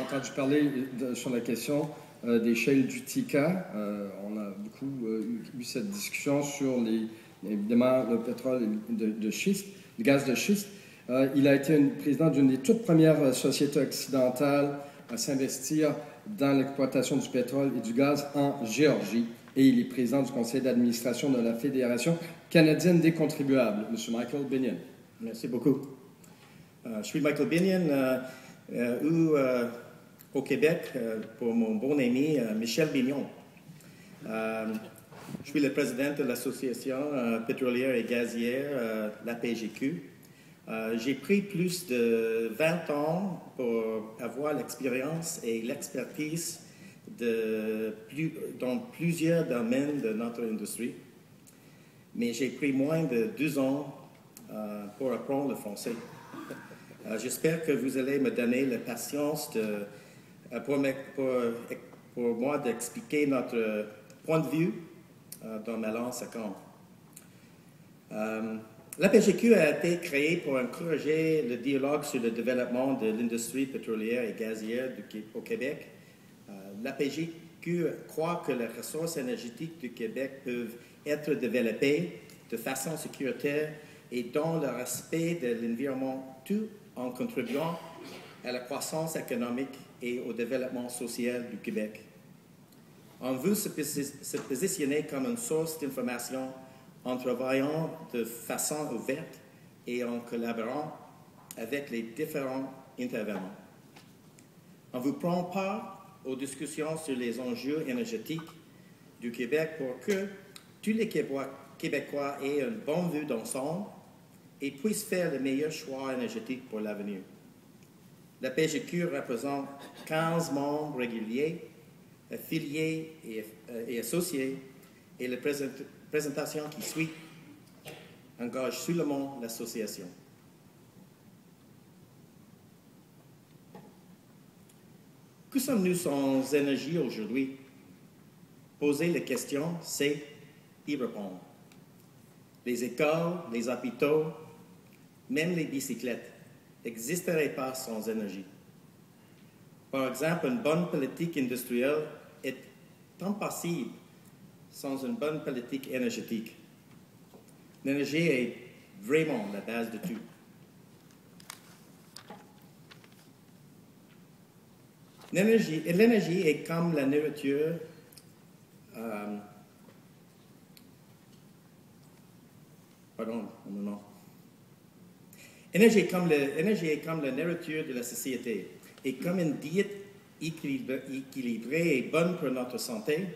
entendu parler sur la question des shales du Tika. On a beaucoup eu cette discussion sur, évidemment, le pétrole de schiste, le gaz de schiste. Il a été président d'une des toutes premières sociétés occidentales à s'investir dans l'exploitation du pétrole et du gaz en Géorgie. Et il est président du conseil d'administration de la Fédération canadienne des contribuables. M. Michael Binion. Merci beaucoup. Je suis Michael Binion, au Québec, pour mon bon ami Michel Bignon. Je suis le président de l'association pétrolière et gazière, la PGQ. J'ai pris plus de 20 ans pour avoir l'expérience et l'expertise dans plusieurs domaines de notre industrie. Mais j'ai pris moins de 2 ans pour apprendre le français. J'espère que vous allez me donner la patience pour moi d'expliquer notre point de vue dans ma langue seconde. La PGQ a été créée pour encourager le dialogue sur le développement de l'industrie pétrolière et gazière au Québec. La PGQ croit que les ressources énergétiques du Québec peuvent être développées de façon sécuritaire et dans le respect de l'environnement, tout en contribuant à la croissance économique et au développement social du Québec. On veut se positionner comme une source d'information en travaillant de façon ouverte et en collaborant avec les différents intervenants. On vous prend part aux discussions sur les enjeux énergétiques du Québec pour que tous les Québécois aient une bonne vue d'ensemble et puissent faire le meilleur choix énergétique pour l'avenir. La PGQ représente 15 membres réguliers, affiliés et associés, et la présentation qui suit engage seulement l'association. Que sommes-nous sans énergie aujourd'hui? Poser la question, c'est y répondre. Les écoles, les hôpitaux, même les bicyclettes n'existeraient pas sans énergie. Par exemple, une bonne politique industrielle est impossible sans une bonne politique énergétique. L'énergie est vraiment la base de tout. L'énergie est comme la nourriture. L'énergie est comme la nourriture de la société. Et comme une diète équilibrée est bonne pour notre santé,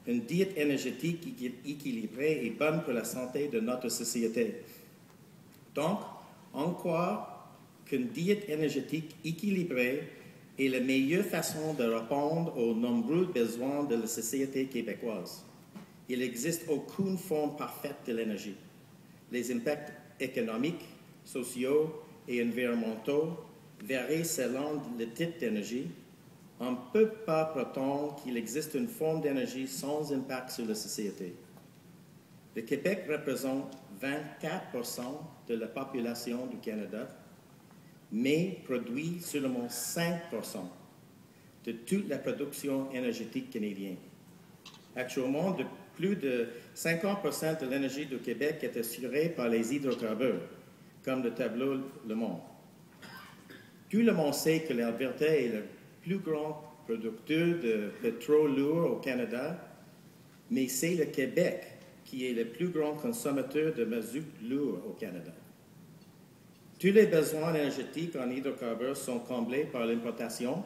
une diète énergétique équilibrée est bonne pour la santé de notre société. Donc, on croit qu'une diète énergétique équilibrée est la meilleure façon de répondre aux nombreux besoins de la société québécoise. Il n'existe aucune forme parfaite de l'énergie. Les impacts économiques, sociaux et environnementaux varient selon le type d'énergie. On ne peut pas prétendre qu'il existe une forme d'énergie sans impact sur la société. Le Québec représente 24% de la population du Canada, mais produit seulement 5% de toute la production énergétique canadienne. Actuellement, plus de 50% de l'énergie du Québec est assurée par les hydrocarbures, comme le tableau le montre. Tout le monde sait que l'Alberta est le plus grand producteur de pétrole lourd au Canada, mais c'est le Québec qui est le plus grand consommateur de mazout lourd au Canada. Tous les besoins énergétiques en hydrocarbures sont comblés par l'importation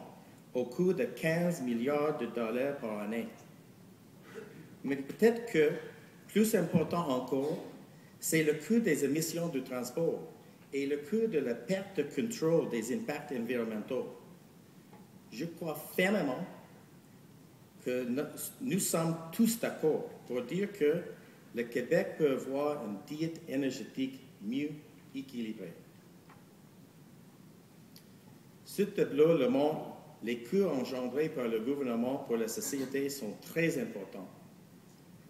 au coût de 15 milliards de dollars par année. Mais peut-être que, plus important encore, c'est le coût des émissions du transport et le coût de la perte de contrôle des impacts environnementaux. Je crois fermement que nous sommes tous d'accord pour dire que le Québec peut avoir une diète énergétique mieux équilibrée. Ce tableau le montre, les coûts engendrés par le gouvernement pour la société sont très importants.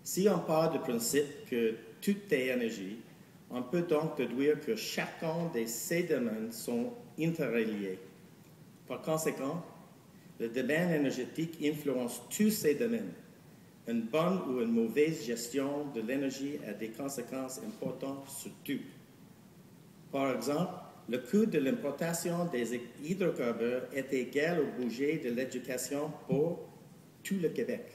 Si on part du principe que tout est énergie, on peut donc déduire que chacun de ces domaines sont interreliés. Par conséquent, Le domaine énergétique influence tous ces domaines. Une bonne ou une mauvaise gestion de l'énergie a des conséquences importantes sur tout. Par exemple, le coût de l'importation des hydrocarbures est égal au budget de l'éducation pour tout le Québec.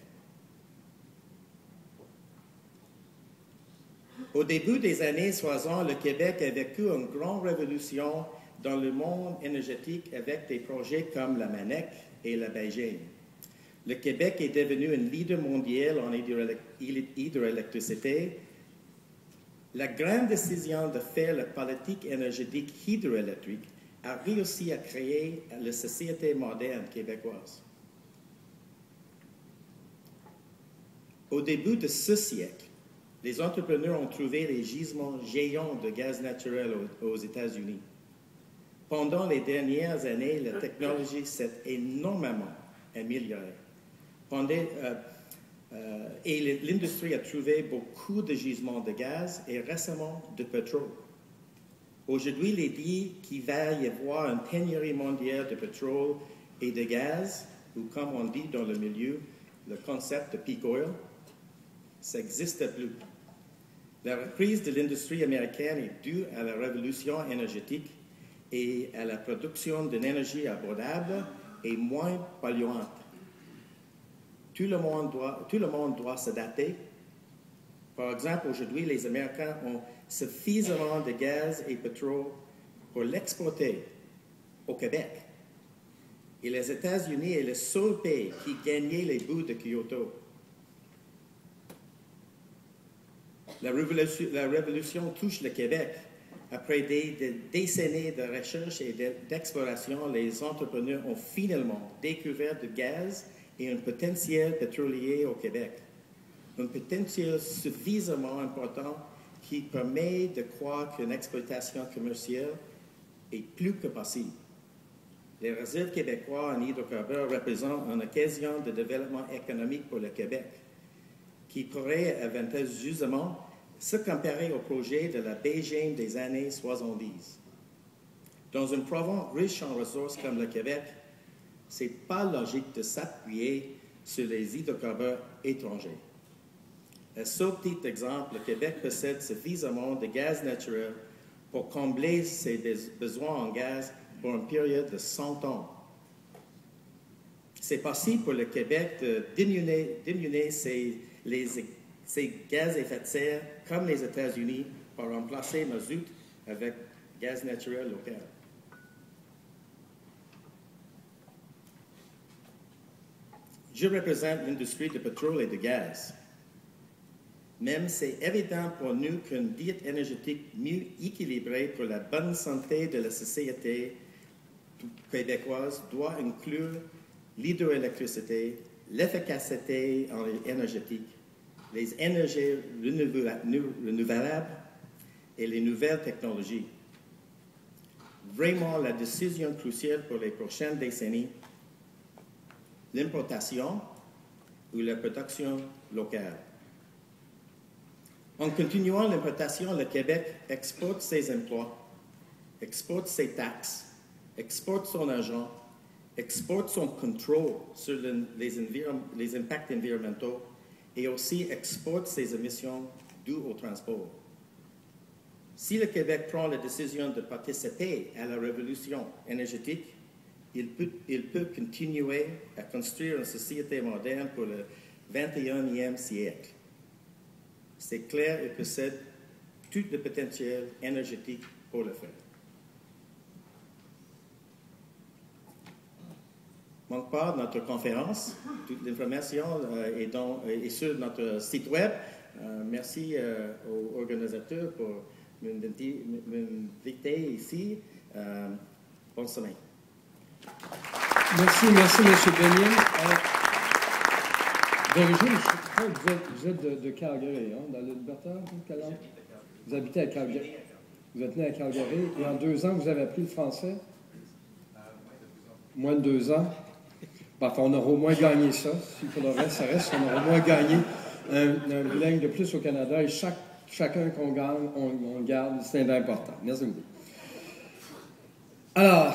Au début des années 60, le Québec a vécu une grande révolution dans le monde énergétique avec des projets comme la MANEC et la Beijing. Le Québec est devenu un leader mondial en hydroélectricité. La grande décision de faire la politique énergétique hydroélectrique a réussi à créer la société moderne québécoise. Au début de ce siècle, les entrepreneurs ont trouvé des gisements géants de gaz naturel aux États-Unis. Pendant les dernières années, la technologie s'est énormément améliorée. Et l'industrie a trouvé beaucoup de gisements de gaz et récemment de pétrole. Aujourd'hui, il est dit qu'il va y avoir une pénurie mondiale de pétrole et de gaz, ou comme on dit dans le milieu, le concept de peak oil, ça n'existe plus. La reprise de l'industrie américaine est due à la révolution énergétique et à la production d'énergie abordable et moins polluante. Tout le monde doit s'adapter. Par exemple, aujourd'hui, les Américains ont suffisamment de gaz et pétrole pour l'exporter au Québec. Et les États-Unis est le seul pays qui gagnait les bouts de Kyoto. La révolution touche le Québec. Après des décennies de recherche et d'exploration, les entrepreneurs ont finalement découvert du gaz et un potentiel pétrolier au Québec. Un potentiel suffisamment important qui permet de croire qu'une exploitation commerciale est plus que possible. Les réserves québécoises en hydrocarbures représentent une occasion de développement économique pour le Québec qui pourrait avantageusement se comparer au projet de la Beijing des années 70. Dans une province riche en ressources comme le Québec, ce n'est pas logique de s'appuyer sur les hydrocarbures étrangers. Un seul petit exemple, le Québec possède suffisamment de gaz naturel pour combler ses besoins en gaz pour une période de 100 ans. C'est possible pour le Québec de diminuer ses gaz à effet de serre comme les États-Unis pour remplacer mazout avec gaz naturel local. Je représente l'industrie du pétrole et du gaz. Même c'est évident pour nous qu'une diète énergétique mieux équilibrée pour la bonne santé de la société québécoise doit inclure l'hydroélectricité, l'efficacité énergétique, les énergies renouvelables et les nouvelles technologies. Vraiment, la décision cruciale pour les prochaines décennies, l'importation ou la production locale. En continuant l'importation, le Québec exporte ses emplois, exporte ses taxes, exporte son argent, exporte son contrôle sur les impacts environnementaux et aussi exporte ses émissions dues au transport. Si le Québec prend la décision de participer à la révolution énergétique, il peut continuer à construire une société moderne pour le 21e siècle. C'est clair, il possède tout le potentiel énergétique pour le faire. Manque pas notre conférence. Toute l'information est sur notre site web. Merci aux organisateurs pour m'inviter ici. Bonne semaine. Merci, M. Beignet. D'origine, je crois que vous êtes de Calgary, hein, dans l'Alberta, vous habitez à Calgary. Vous êtes né à Calgary. Et en 2 ans, vous avez appris le français? Moins de 2 ans. Enfin, on aura au moins gagné ça. Si pour le reste, ça reste, on aura au moins gagné un bilingue de plus au Canada. Et chacun qu'on gagne, on garde, c'est important. Merci beaucoup. Alors...